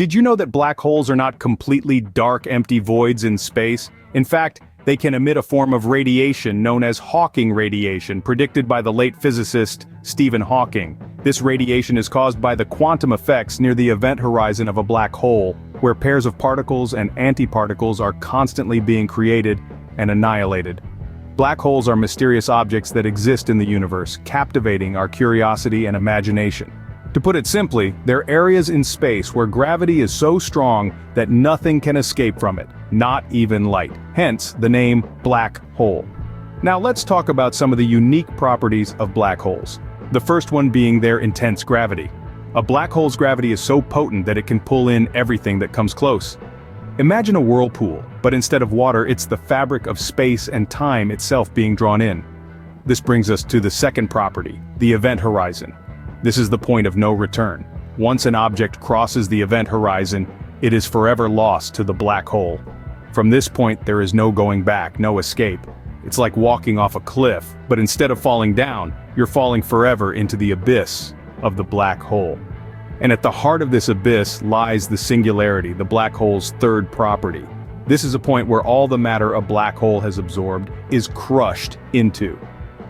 Did you know that black holes are not completely dark, empty voids in space? In fact, they can emit a form of radiation known as Hawking radiation, predicted by the late physicist Stephen Hawking. This radiation is caused by the quantum effects near the event horizon of a black hole, where pairs of particles and antiparticles are constantly being created and annihilated. Black holes are mysterious objects that exist in the universe, captivating our curiosity and imagination. To put it simply, they're areas in space where gravity is so strong that nothing can escape from it, not even light. Hence, the name black hole. Now let's talk about some of the unique properties of black holes. The first one being their intense gravity. A black hole's gravity is so potent that it can pull in everything that comes close. Imagine a whirlpool, but instead of water, it's the fabric of space and time itself being drawn in. This brings us to the second property, the event horizon. This is the point of no return. Once an object crosses the event horizon, it is forever lost to the black hole. From this point, there is no going back, no escape. It's like walking off a cliff, but instead of falling down, you're falling forever into the abyss of the black hole. And at the heart of this abyss lies the singularity, the black hole's third property. This is a point where all the matter a black hole has absorbed is crushed into.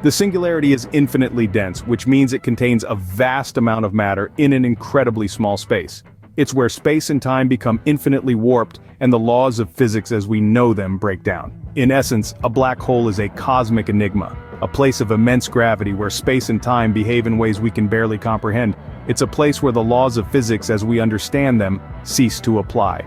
The singularity is infinitely dense, which means it contains a vast amount of matter in an incredibly small space. It's where space and time become infinitely warped and the laws of physics as we know them break down. In essence, a black hole is a cosmic enigma, a place of immense gravity where space and time behave in ways we can barely comprehend. It's a place where the laws of physics as we understand them cease to apply.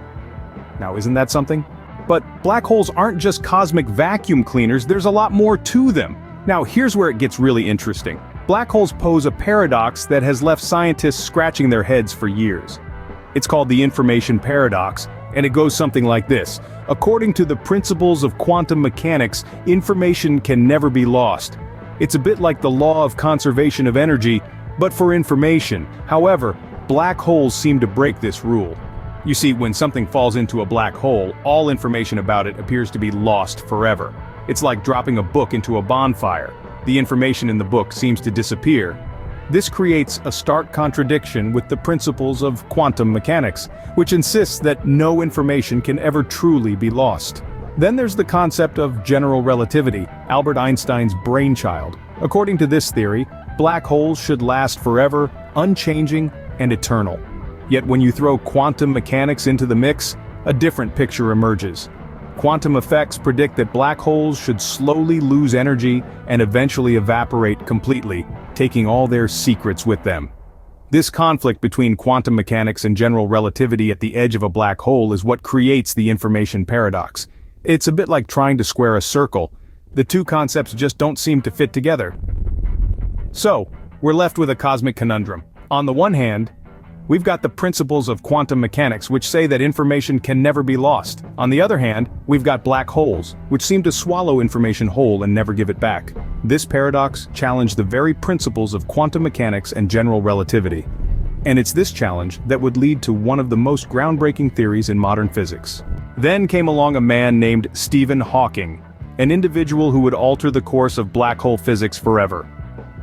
Now, isn't that something? But black holes aren't just cosmic vacuum cleaners, there's a lot more to them. Now here's where it gets really interesting. Black holes pose a paradox that has left scientists scratching their heads for years. It's called the information paradox, and it goes something like this. According to the principles of quantum mechanics, information can never be lost. It's a bit like the law of conservation of energy, but for information. However, black holes seem to break this rule. You see, when something falls into a black hole, all information about it appears to be lost forever. It's like dropping a book into a bonfire. The information in the book seems to disappear. This creates a stark contradiction with the principles of quantum mechanics, which insists that no information can ever truly be lost. Then there's the concept of general relativity, Albert Einstein's brainchild. According to this theory, black holes should last forever, unchanging, and eternal. Yet when you throw quantum mechanics into the mix, a different picture emerges. Quantum effects predict that black holes should slowly lose energy and eventually evaporate completely, taking all their secrets with them. This conflict between quantum mechanics and general relativity at the edge of a black hole is what creates the information paradox. It's a bit like trying to square a circle. The two concepts just don't seem to fit together. So, we're left with a cosmic conundrum. On the one hand, we've got the principles of quantum mechanics which say that information can never be lost. On the other hand, we've got black holes, which seem to swallow information whole and never give it back. This paradox challenged the very principles of quantum mechanics and general relativity. And it's this challenge that would lead to one of the most groundbreaking theories in modern physics. Then came along a man named Stephen Hawking, an individual who would alter the course of black hole physics forever.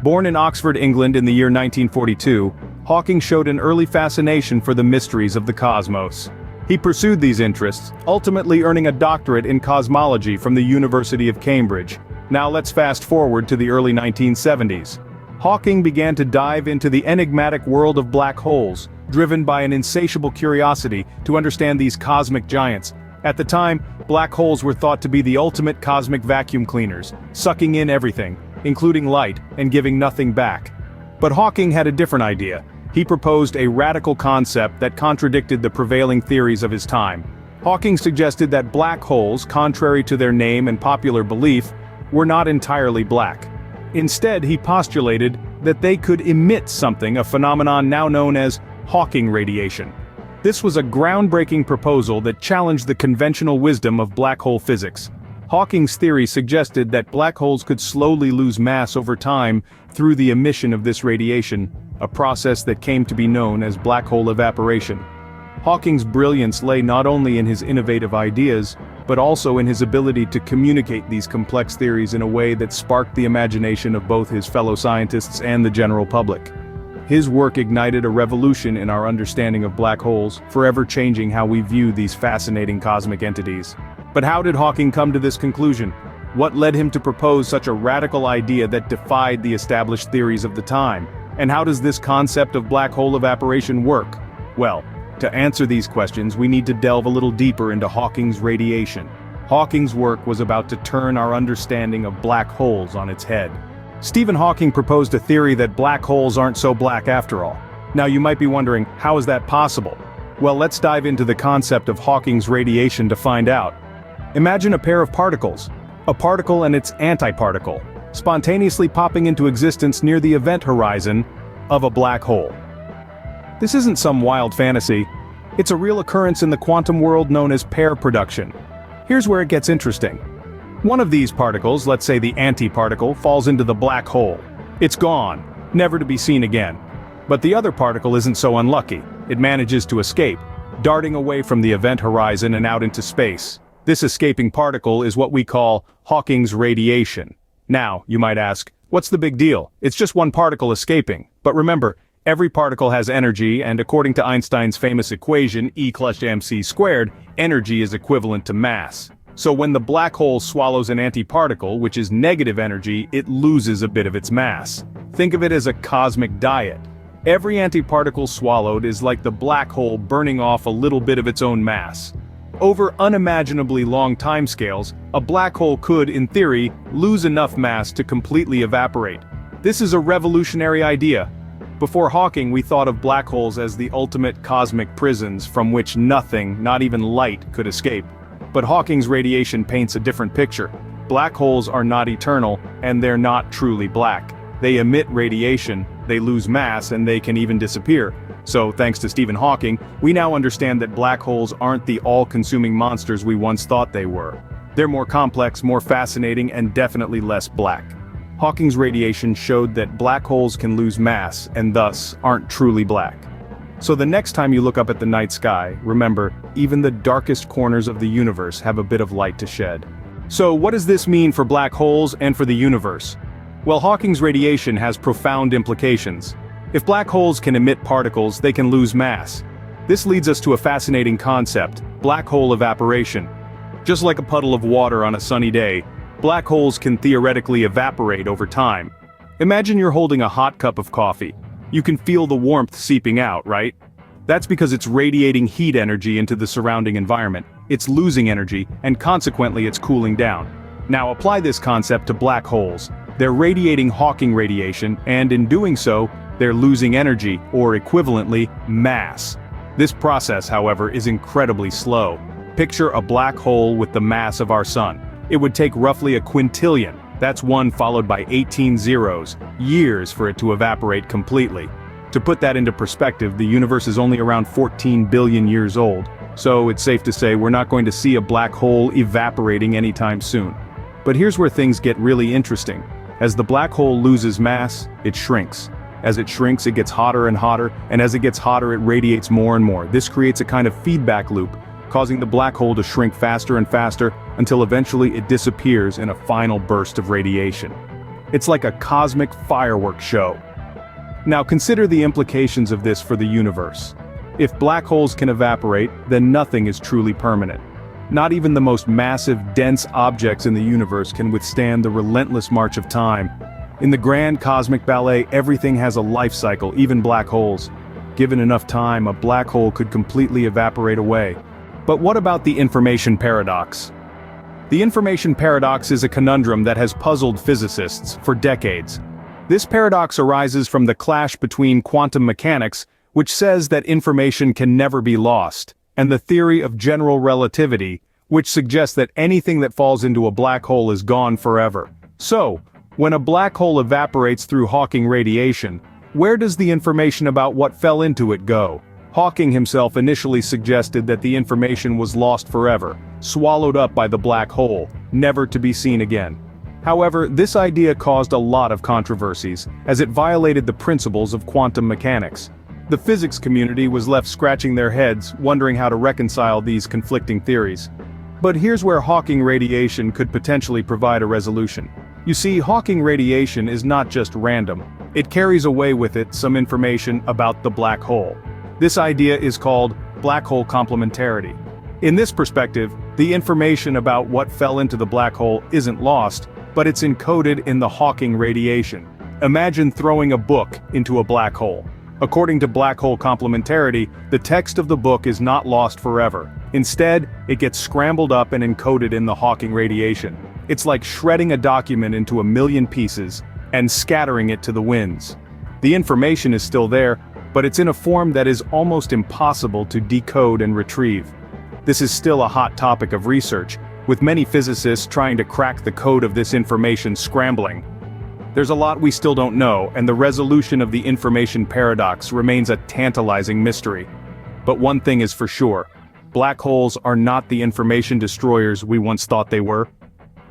Born in Oxford, England in the year 1942, Hawking showed an early fascination for the mysteries of the cosmos. He pursued these interests, ultimately earning a doctorate in cosmology from the University of Cambridge. Now let's fast forward to the early 1970s. Hawking began to dive into the enigmatic world of black holes, driven by an insatiable curiosity to understand these cosmic giants. At the time, black holes were thought to be the ultimate cosmic vacuum cleaners, sucking in everything, including light, and giving nothing back. But Hawking had a different idea. He proposed a radical concept that contradicted the prevailing theories of his time. Hawking suggested that black holes, contrary to their name and popular belief, were not entirely black. Instead, he postulated that they could emit something, a phenomenon now known as Hawking radiation. This was a groundbreaking proposal that challenged the conventional wisdom of black hole physics. Hawking's theory suggested that black holes could slowly lose mass over time through the emission of this radiation, a process that came to be known as black hole evaporation. Hawking's brilliance lay not only in his innovative ideas, but also in his ability to communicate these complex theories in a way that sparked the imagination of both his fellow scientists and the general public. His work ignited a revolution in our understanding of black holes, forever changing how we view these fascinating cosmic entities. But how did Hawking come to this conclusion? What led him to propose such a radical idea that defied the established theories of the time? And how does this concept of black hole evaporation work? Well, to answer these questions, we need to delve a little deeper into Hawking's radiation. Hawking's work was about to turn our understanding of black holes on its head. Stephen Hawking proposed a theory that black holes aren't so black after all. Now you might be wondering, how is that possible? Well, let's dive into the concept of Hawking's radiation to find out. Imagine a pair of particles, a particle and its antiparticle, spontaneously popping into existence near the event horizon of a black hole. This isn't some wild fantasy. It's a real occurrence in the quantum world known as pair production. Here's where it gets interesting. One of these particles, let's say the antiparticle, falls into the black hole. It's gone, never to be seen again. But the other particle isn't so unlucky. It manages to escape, darting away from the event horizon and out into space. This escaping particle is what we call Hawking's radiation. Now, you might ask, what's the big deal? It's just one particle escaping. But remember, every particle has energy, and according to Einstein's famous equation, E=mc², energy is equivalent to mass. So when the black hole swallows an antiparticle, which is negative energy, it loses a bit of its mass. Think of it as a cosmic diet. Every antiparticle swallowed is like the black hole burning off a little bit of its own mass. Over unimaginably long timescales, a black hole could, in theory, lose enough mass to completely evaporate. This is a revolutionary idea. Before Hawking, we thought of black holes as the ultimate cosmic prisons from which nothing, not even light, could escape. But Hawking's radiation paints a different picture. Black holes are not eternal, and they're not truly black. They emit radiation, they lose mass, and they can even disappear. So, thanks to Stephen Hawking, we now understand that black holes aren't the all-consuming monsters we once thought they were. They're more complex, more fascinating, and definitely less black. Hawking's radiation showed that black holes can lose mass, and thus aren't truly black. So the next time you look up at the night sky, remember, even the darkest corners of the universe have a bit of light to shed. So what does this mean for black holes and for the universe? Well, Hawking's radiation has profound implications. If black holes can emit particles, they can lose mass. This leads us to a fascinating concept, black hole evaporation. Just like a puddle of water on a sunny day, black holes can theoretically evaporate over time. Imagine you're holding a hot cup of coffee. You can feel the warmth seeping out, right? That's because it's radiating heat energy into the surrounding environment. It's losing energy, and consequently it's cooling down. Now apply this concept to black holes. They're radiating Hawking radiation, and in doing so, they're losing energy, or equivalently, mass. This process, however, is incredibly slow. Picture a black hole with the mass of our sun. It would take roughly a quintillion, that's 1 followed by 18 zeros, years for it to evaporate completely. To put that into perspective, the universe is only around 14 billion years old, so it's safe to say we're not going to see a black hole evaporating anytime soon. But here's where things get really interesting. As the black hole loses mass, it shrinks. As it shrinks, it gets hotter and hotter, and as it gets hotter, it radiates more and more. This creates a kind of feedback loop, causing the black hole to shrink faster and faster, until eventually it disappears in a final burst of radiation. It's like a cosmic fireworks show. Now consider the implications of this for the universe. If black holes can evaporate, then nothing is truly permanent. Not even the most massive, dense objects in the universe can withstand the relentless march of time. In the grand cosmic ballet, everything has a life cycle, even black holes. Given enough time, a black hole could completely evaporate away. But what about the information paradox? The information paradox is a conundrum that has puzzled physicists for decades. This paradox arises from the clash between quantum mechanics, which says that information can never be lost, and the theory of general relativity, which suggests that anything that falls into a black hole is gone forever. So, when a black hole evaporates through Hawking radiation, where does the information about what fell into it go? Hawking himself initially suggested that the information was lost forever, swallowed up by the black hole, never to be seen again. However, this idea caused a lot of controversies, as it violated the principles of quantum mechanics. The physics community was left scratching their heads, wondering how to reconcile these conflicting theories. But here's where Hawking radiation could potentially provide a resolution. You see, Hawking radiation is not just random. It carries away with it some information about the black hole. This idea is called black hole complementarity. In this perspective, the information about what fell into the black hole isn't lost, but it's encoded in the Hawking radiation. Imagine throwing a book into a black hole. According to black hole complementarity, the text of the book is not lost forever. Instead, it gets scrambled up and encoded in the Hawking radiation. It's like shredding a document into a million pieces and scattering it to the winds. The information is still there, but it's in a form that is almost impossible to decode and retrieve. This is still a hot topic of research, with many physicists trying to crack the code of this information scrambling. There's a lot we still don't know, and the resolution of the information paradox remains a tantalizing mystery. But one thing is for sure: black holes are not the information destroyers we once thought they were.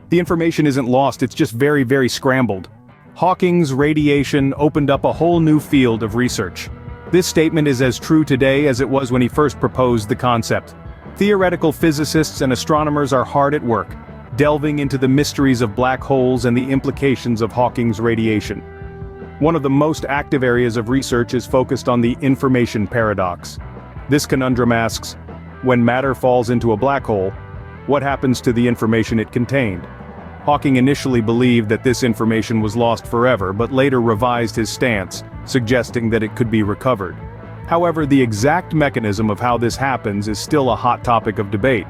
The information isn't lost, it's just very, very scrambled. Hawking's radiation opened up a whole new field of research. This statement is as true today as it was when he first proposed the concept. Theoretical physicists and astronomers are hard at work, delving into the mysteries of black holes and the implications of Hawking's radiation. One of the most active areas of research is focused on the information paradox. This conundrum asks, when matter falls into a black hole, what happens to the information it contained? Hawking initially believed that this information was lost forever, but later revised his stance, suggesting that it could be recovered. However, the exact mechanism of how this happens is still a hot topic of debate.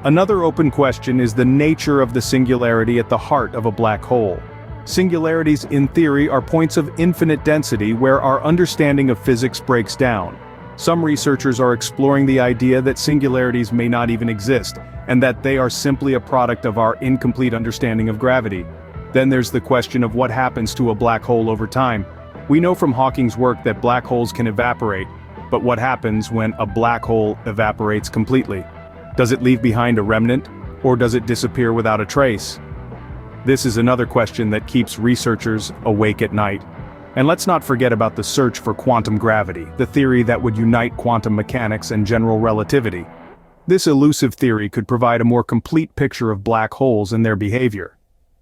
Another open question is the nature of the singularity at the heart of a black hole. Singularities, in theory, are points of infinite density where our understanding of physics breaks down. Some researchers are exploring the idea that singularities may not even exist, and that they are simply a product of our incomplete understanding of gravity. Then there's the question of what happens to a black hole over time. We know from Hawking's work that black holes can evaporate, but what happens when a black hole evaporates completely? Does it leave behind a remnant, or does it disappear without a trace? This is another question that keeps researchers awake at night. And let's not forget about the search for quantum gravity, the theory that would unite quantum mechanics and general relativity. This elusive theory could provide a more complete picture of black holes and their behavior.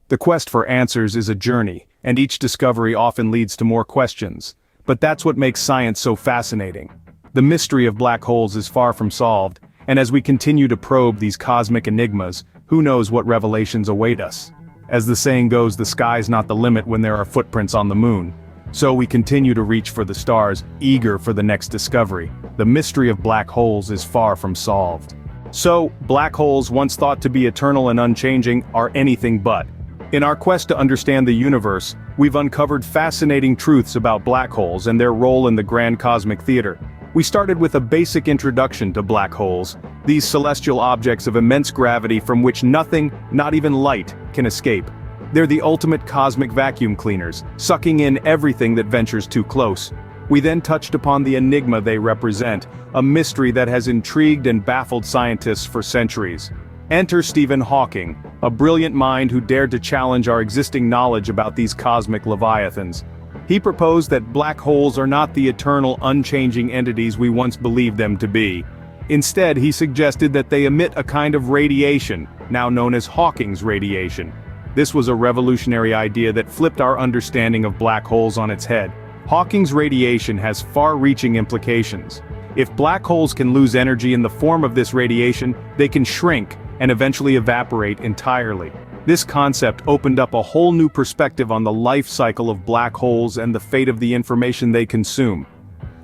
The quest for answers is a journey, and each discovery often leads to more questions. But that's what makes science so fascinating. The mystery of black holes is far from solved, and as we continue to probe these cosmic enigmas, who knows what revelations await us? As the saying goes, the sky's not the limit when there are footprints on the moon. So we continue to reach for the stars, eager for the next discovery. The mystery of black holes is far from solved. So, black holes, once thought to be eternal and unchanging, are anything but. In our quest to understand the universe, we've uncovered fascinating truths about black holes and their role in the grand cosmic theater. We started with a basic introduction to black holes, these celestial objects of immense gravity from which nothing, not even light, can escape. They're the ultimate cosmic vacuum cleaners, sucking in everything that ventures too close. We then touched upon the enigma they represent, a mystery that has intrigued and baffled scientists for centuries. Enter Stephen Hawking, a brilliant mind who dared to challenge our existing knowledge about these cosmic leviathans. He proposed that black holes are not the eternal, unchanging entities we once believed them to be. Instead, he suggested that they emit a kind of radiation, now known as Hawking's radiation. This was a revolutionary idea that flipped our understanding of black holes on its head. Hawking's radiation has far-reaching implications. If black holes can lose energy in the form of this radiation, they can shrink and eventually evaporate entirely. This concept opened up a whole new perspective on the life cycle of black holes and the fate of the information they consume.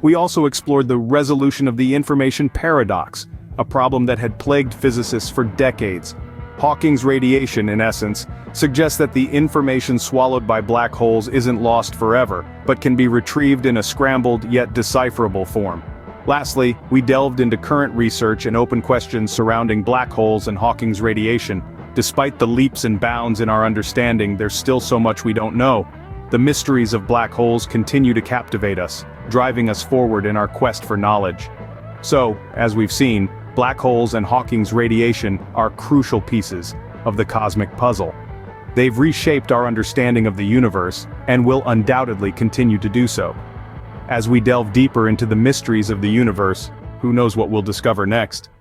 We also explored the resolution of the information paradox, a problem that had plagued physicists for decades. Hawking's radiation, in essence, suggests that the information swallowed by black holes isn't lost forever, but can be retrieved in a scrambled yet decipherable form. Lastly, we delved into current research and open questions surrounding black holes and Hawking's radiation. Despite the leaps and bounds in our understanding, there's still so much we don't know. The mysteries of black holes continue to captivate us, driving us forward in our quest for knowledge. So, as we've seen, black holes and Hawking's radiation are crucial pieces of the cosmic puzzle. They've reshaped our understanding of the universe, and will undoubtedly continue to do so. As we delve deeper into the mysteries of the universe, who knows what we'll discover next?